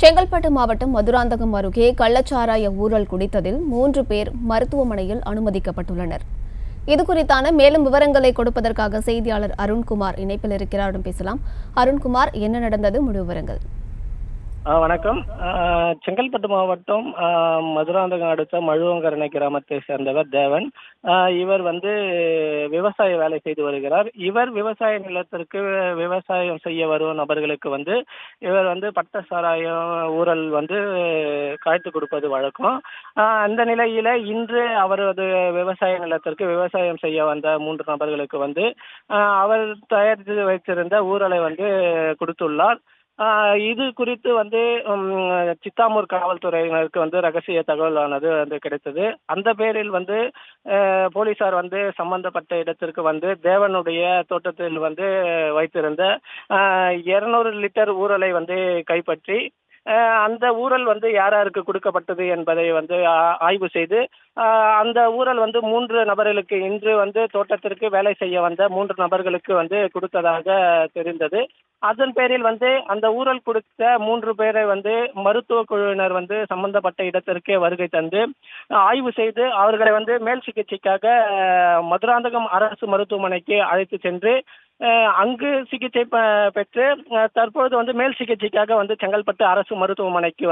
செங்கல்பட்டு மாவட்டம் மதுராந்தகம் அருகே கள்ளச்சாராய ஊழல் குடித்ததில் 3 பேர் மருத்துவமனையில் அனுமதிக்கப்பட்டுள்ளனர். இதுகுறித்தான மேலும் விவரங்களை கொடுப்பதற்காக செய்தியாளர் அருண்குமார் இணைப்பில் இருக்கிறார். பேசலாம். அருண்குமார், என்ன நடந்தது? முழு விவரங்கள். வணக்கம். செங்கல்பட்டு மாவட்டம் மதுராந்தகம் அடுத்த மழுவங்கரணை கிராமத்தை சேர்ந்தவர் தேவன். இவர் விவசாய வேலை செய்து வருகிறார். இவர் விவசாய நிலத்திற்கு விவசாயம் செய்ய வரும் நபர்களுக்கு இவர் பட்ட சாராயம் ஊழல் காய்த்து கொடுப்பது வழக்கம். அந்த நிலையில இன்று அவரது விவசாய நிலத்திற்கு விவசாயம் செய்ய வந்த 3 நபர்களுக்கு அவர் தயாரித்து வைத்திருந்த ஊழலை கொடுத்துள்ளார். இது குறித்து சித்தாமூர் காவல்துறையினருக்கு ரகசிய தகவலானது கிடைத்தது. அந்த பேரில் போலீசார் சம்பந்தப்பட்ட இடத்திற்கு தேவனுடைய தோட்டத்தில் வைத்திருந்த 200 லிட்டர் ஊறலை கைப்பற்றி அந்த ஊழல் யாருக்கு கொடுக்கப்பட்டது என்பதை ஆய்வு செய்து அந்த ஊழல் 3 நபர்களுக்கு இன்று தோட்டத்திற்கு வேலை செய்ய வந்த 3 நபர்களுக்கு கொடுத்ததாக தெரிந்தது. அதன் பேரில் அந்த ஊழல் கொடுத்த 3 பேரை மருத்துவ குழுவினர் சம்பந்தப்பட்ட இடத்திற்கே வருகை தந்து ஆய்வு செய்து அவர்களை மேல் சிகிச்சைக்காக மதுராந்தகம் அரசு மருத்துவமனைக்கு அழைத்து சென்று அங்கு சிகிச்சை பெற்று தற்போது மேல் சிகிச்சைக்காக செங்கல்பட்டு அரசு மருத்துவமனைக்கு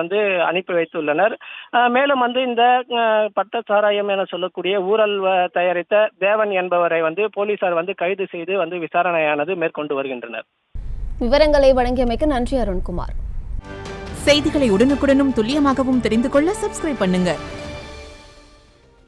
அனுப்பி வைத்துள்ளனர். மேலும் இந்த பட்ட சாராயம் என சொல்லக்கூடிய ஊழல் தயாரித்த தேவன் என்பவரை போலீசார் கைது செய்து விசாரணையானது மேற்கொண்டு வருகின்றனர். விவரங்களை வழங்கியமைக்கு நன்றி அருண்குமார். செய்திகளை உடனுக்குடனும் துல்லியமாகவும் தெரிந்து கொள்ள சப்ஸ்கிரைப் பண்ணுங்க.